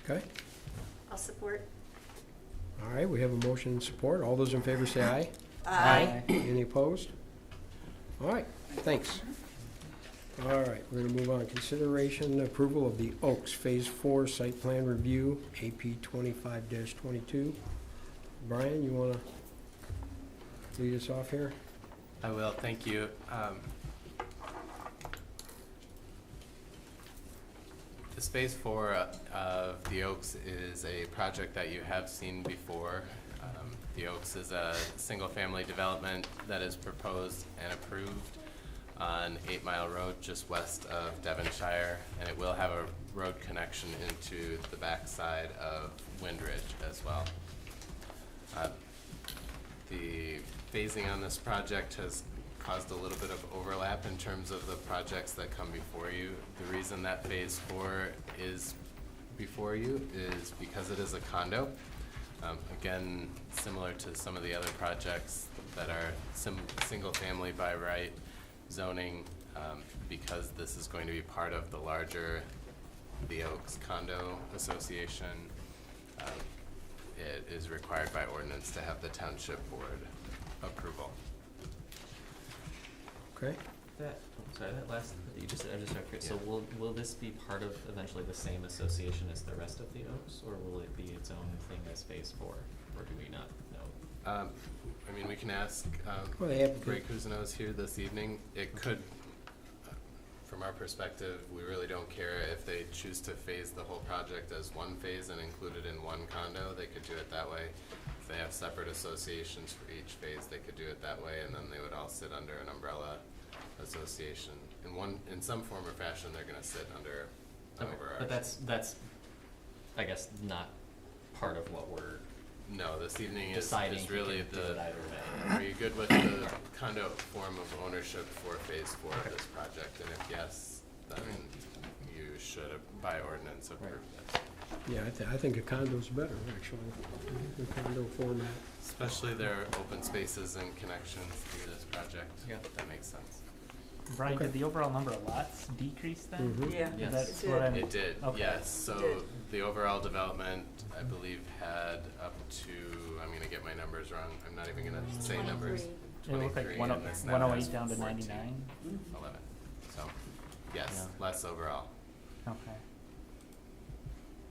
Okay. I'll support. All right, we have a motion and support. All those in favor say aye. Aye. Any opposed? All right, thanks. All right, we're gonna move on. Consideration and approval of the Oaks Phase 4 Site Plan Review, AP 25-22. Brian, you wanna lead us off here? I will, thank you. This Phase 4 of the Oaks is a project that you have seen before. The Oaks is a single-family development that is proposed and approved on 8 Mile Road, just west of Devonshire, and it will have a road connection into the backside of Windridge as well. The phasing on this project has caused a little bit of overlap in terms of the projects that come before you. The reason that Phase 4 is before you is because it is a condo. Again, similar to some of the other projects that are single-family by right zoning, because this is going to be part of the larger The Oaks Condo Association, it is required by ordinance to have the township board approval. Okay. That last, I'm just curious, so will this be part of eventually the same association as the rest of the Oaks, or will it be its own thing as Phase 4, or do we not know? I mean, we can ask Well, the applicant- Greg Cousineau's here this evening. It could, from from our perspective, we really don't care if they choose to phase the whole project as one phase and include it in one condo, they could do it that way. If they have separate associations for each phase, they could do it that way, and then they would all sit under an umbrella association. In some form or fashion, they're gonna sit under an overarching. But that's, I guess, not part of what we're No, this evening deciding is to really do it the, either way. are you good with the condo form of ownership for phase 4 of this project? And if yes, then you should, by ordinance, approve this. Yeah, I think a condo's better, actually, the condo format. Especially their open spaces and connections to this project. Yeah. That makes sense. Brian, Okay. did the overall number of lots decrease then? Mhm. Yeah. Yes. That's It what did. I'm. It did, Okay. yes. So did. the overall development, I believe, had up to, I'm gonna get my numbers wrong. I'm not even gonna say numbers. It looked like 23, and this now 108 has down to 14, 99. 11. So, yes, Yeah. less overall. Okay.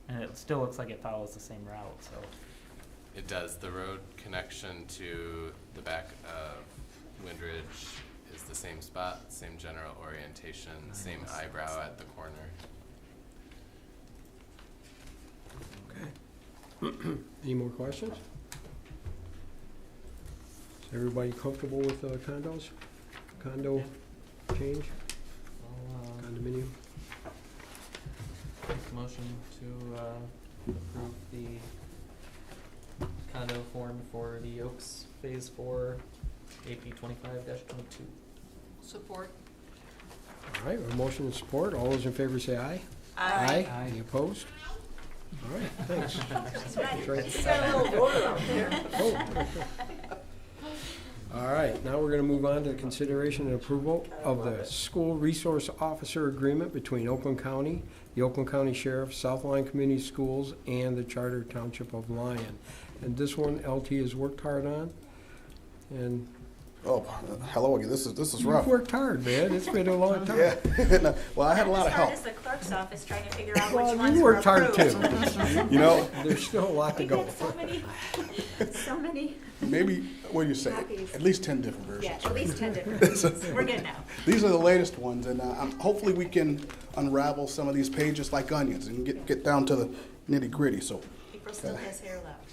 And it still looks like it follows the same route, so. It does. The road connection to the back of Windridge is the same spot, same general orientation, same eyebrow at the corner. Okay. Any more questions? Is everybody comfortable with condos? Condo change, condominium? Make a motion to approve the condo form for the Oaks Phase 4 AP 25-22. Support. All right, a motion and support. All those in favor say aye. Aye. Any opposed? All right, thanks. That's right. Right. You got a little voter out there. Oh. All right, now we're going to move on to the consideration and approval of the School Resource Officer Agreement between Oakland County, the Oakland County Sheriff, South Lyon Community Schools, and the Charter Township of Lyon. And this one LT has worked hard on, and Oh, hello again. This is rough. you've worked hard, man. It's been a long time. Yeah. No, well, I had a lot of help. As hard as the clerk's office trying to figure out Well, which ones you were worked hard approved. too. You know, There's still a lot to We go. got so many, maybe, what do you say? Copies. At least 10 different versions. yeah, at least 10 different ones. We're good now. These are the latest ones, and hopefully we can unravel some of these pages like onions and get down to the nitty gritty. So, April still has hair left.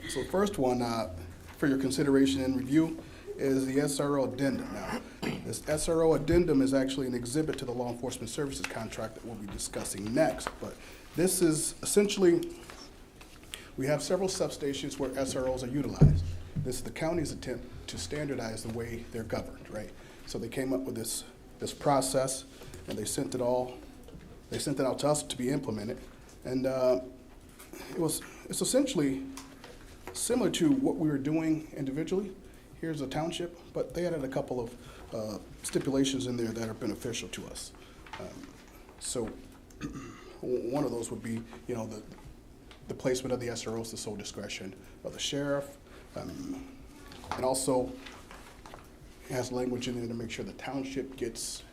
so the first one for your consideration and review is the SRO addendum. Now, this SRO addendum is actually an exhibit to the law enforcement services contract that we'll be discussing next. But this is essentially, we have several substations where SROs are utilized. This is the county's attempt to standardize the way they're governed, right? So they came up with this process, and they sent it out to us to be implemented. And it's essentially similar to what we were doing individually. Here's a township, but they added a couple of stipulations in there that are beneficial to us. So one of those would be, the placement of the SROs to sole discretion of the sheriff, and also has language in there to make sure the township gets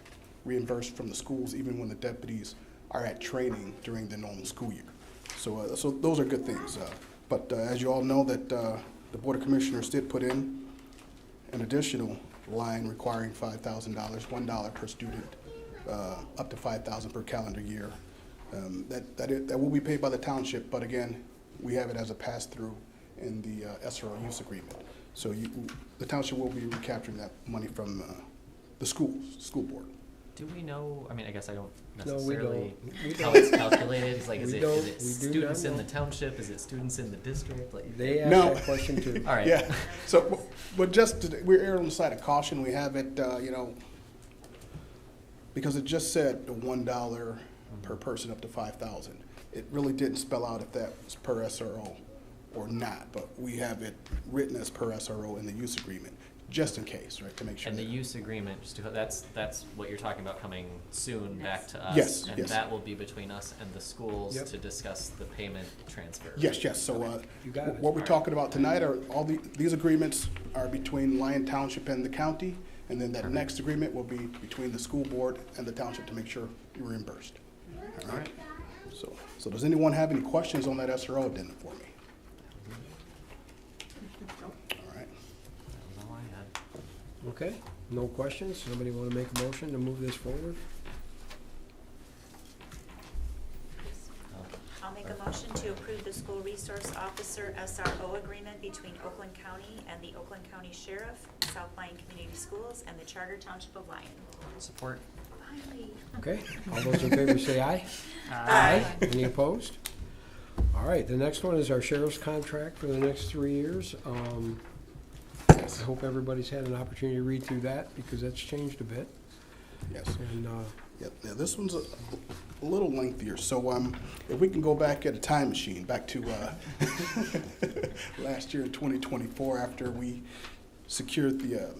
reimbursed from the schools even when the deputies are at training during the normal school year. So those are good things. But as you all know, that the Board of Commissioners did put in an additional line requiring $5,000, $1 per student, up to $5,000 per calendar year. That will be paid by the township, but again, we have it as a pass-through in the SRO use agreement. So the township will be recapturing that money from the school board. Do we know, I mean, I guess I don't No, we necessarily don't. how it's calculated. It's like, is We it don't. is it We do students not in the know. township? Is it students in the district? Like, They asked No. that question too. all right. Yeah, so, but we're erring on the side of caution. We have it, because it just said $1 per person up to 5,000. It really didn't spell out if that was per SRO or not, but we have it written as per SRO in the use agreement, just in case, right, to make sure. And the that- use agreement, just to, that's what you're talking about coming soon back to us. Yes, And yes. that will be between us and the schools Yep. to discuss the payment transfer. Yes, so You got it. what we're talking about tonight are these agreements are between Lyon Township and the county, and then that next agreement will be between the school board and the township to make sure you're reimbursed. All right? So does anyone have any questions on that SRO addendum for me? All right. That was all I had. Okay, No questions? Somebody want to make a motion to move this forward? I'll make a motion to approve the school resource officer SRO agreement between Oakland County and the Oakland County Sheriff, South Lyon Community Schools, and the Charter Township of Lyon. Support. Finally. Okay, all those in favor say aye. Aye. Any opposed? All right, the next one is our sheriff's contract for the next 3 years. I hope everybody's had an opportunity to read through that, because that's changed a bit. Yes. And, Yeah, this one's a little lengthier, so if we can go back at a time machine, back to last year in 2024, after we secured the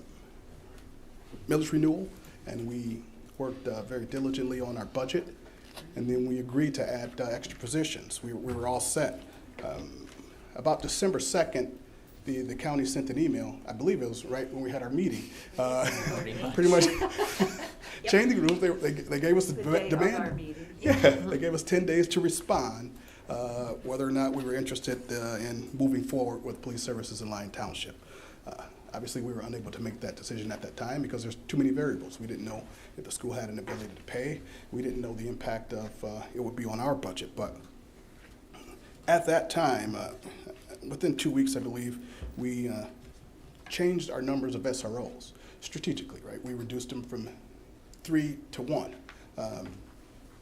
millage renewal, and we worked very diligently on our budget, and then we agreed to add extra positions. We were all set. About December 2nd, the county sent an email, I believe it was right when we had our meeting, pretty much changing the rules. They gave us the demand. Yeah, they gave us 10 days to respond, whether or not we were interested in moving forward with police services in Lyon Township. Obviously, we were unable to make that decision at that time because there's too many variables. We didn't know if the school had an ability to pay. We didn't know the impact of it would be on our budget. But at that time, within 2 weeks, I believe, we changed our numbers of SROs strategically, right? We reduced them from 3 to 1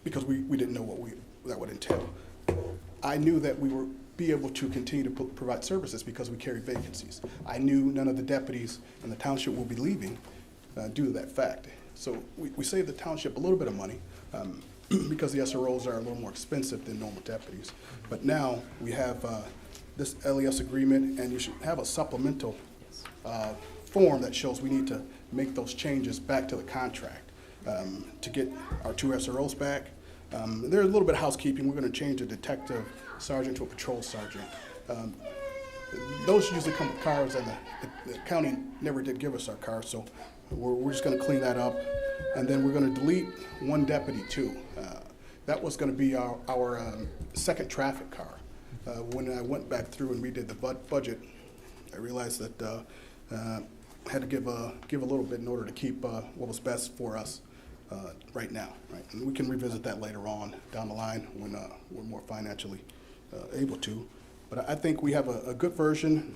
because we didn't know what that would entail. I knew that we would be able to continue to provide services because we carried vacancies. I knew none of the deputies in the township will be leaving due to that fact. So we saved the township a little bit of money because the SROs are a little more expensive than normal deputies. But now we have this LES agreement, and you should have a supplemental form that shows we need to make those changes back to the contract to get our 2 SROs back. There's a little bit of housekeeping. We're going to change a detective sergeant to a patrol sergeant. Those usually come with cars, and the county never did give us our cars, so we're just going to clean that up. And then we're going to delete 1 deputy too. That was going to be our second traffic car. When I went back through and redid the budget, I realized that I had to give a little bit in order to keep what was best for us right now. Right, and we can revisit that later on down the line when we're more financially able to. But I think we have a good version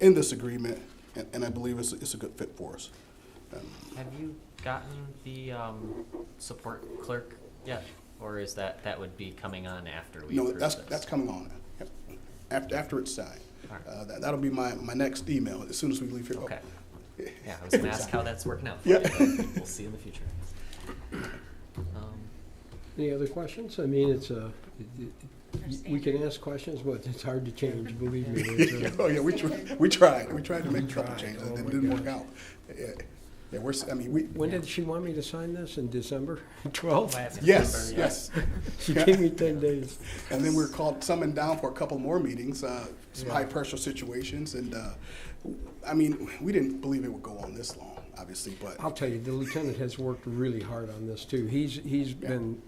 in this agreement, and I believe it's a good fit for us. Have you gotten the support clerk yet? Or is that would be coming on after we No, approve that's this? coming on. Yep. After it's signed. All right. That'll be my next email as soon as we leave here. Okay. Yeah, I was going to ask how that's working out for Yeah. you, but we'll see in the future. any other questions? I mean, we can ask questions, but it's hard to change, believe me. It's, Oh, yeah, we tried. We tried to make a couple tried. changes, Oh, and it my didn't God. work out. Yeah, when did she want me to sign this? In December 12th? Yes, December, yes. She gave me 10 days. And then we were summoned down for a couple more meetings, some Yeah. high-pressure situations, and, I mean, we didn't believe it would go on this long, obviously, but. I'll tell you, the lieutenant has worked really hard on this too. He's been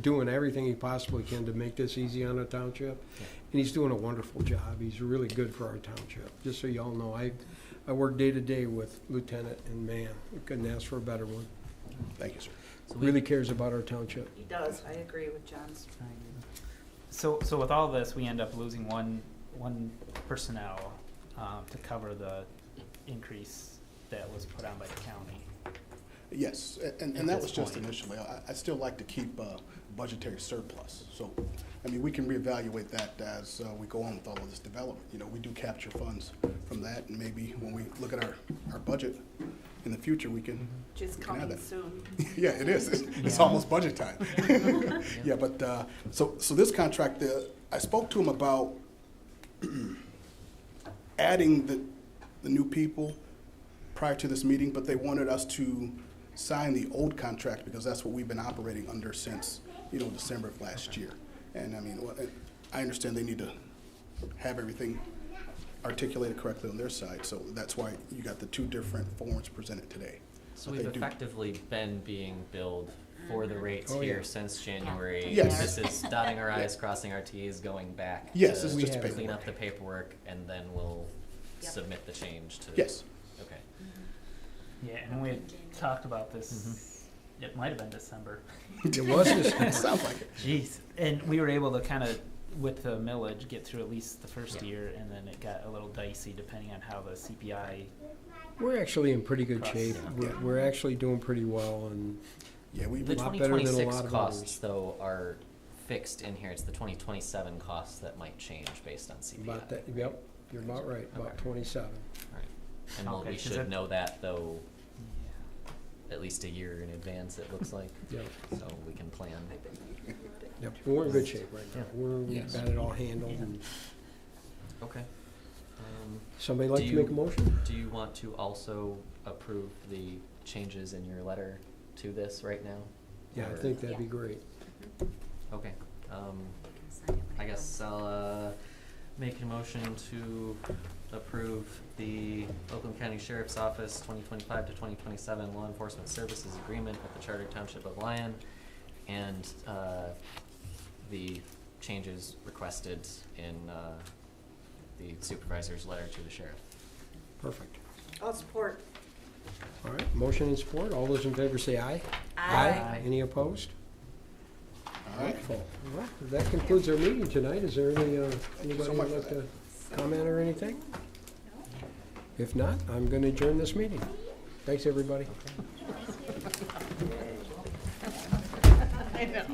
doing everything he possibly can to make this easy on the township, and he's doing a wonderful job. He's really good for our township. Just so you all know, I work day to day with Lieutenant, and man, we couldn't ask for a better one. Thank you, sir. Really cares about our township. He does, I agree with John's. So with all this, we end up losing one personnel to cover the increase that was put on by the county. Yes, and At that this was just point. initially. I still like to keep budgetary surplus. So, I mean, we can reevaluate that as we go on with all of this development. You know, we do capture funds from that, and maybe when we look at our budget in the future, we can. Which is we can add coming that. soon. Yeah, it is. It's Yeah. almost budget time. Yeah, but so this contract, I spoke to him about adding the new people prior to this meeting, but they wanted us to sign the old contract because that's what we've been operating under since, December of last year. And I mean, I understand they need to have everything articulated correctly on their side, so that's why you got the 2 different forms presented today. So But we've they do- effectively been being billed for the rates Oh, here yeah. since January. Yes. This is dotting our i's, crossing our t's, going back Yes, to this is just paperwork. clean up the paperwork, and then we'll Yep. submit the change to. Yes. Okay. Yeah, and we had talked about this, it might have been December. It was just, Sounds like it. Jeez, and we were able to kind of, with the millage, get through at least the first year, and then it got a little dicey depending on how the CPI. we're actually in pretty good shape. Yeah. We're actually doing pretty well, and Yeah, we, The lot twenty better than a twenty-six lot of costs, others. though, are fixed in here. It's the 2027 costs that might change based on CPI. about that, yep, you're about right, about Okay. 27. Right. And Okay, we 'cause should it- know that, though, at least a year in advance, it looks like, Yep, so we can plan. yep, we're in good shape right now. We've Yes. got it all handled, and Okay. somebody like Do to make a you- motion? Do you want to also approve the changes in your letter to this right now? Yeah, I Or- think that'd be great. Okay, I guess I'll, make a motion to approve the Oakland County Sheriff's Office 2025 to 2027 Law Enforcement Services Agreement with the Charter Township of Lyon, and, the changes requested in, the supervisor's letter to the sheriff. Perfect. I'll support. All right, motion and support. All those in favor say aye. Aye. Any opposed? all right. Wonderful. Well, that concludes our meeting tonight. Is there any, you anybody so who'd much like for to comment or anything? If not, I'm gonna adjourn this meeting. Thanks, everybody. I know.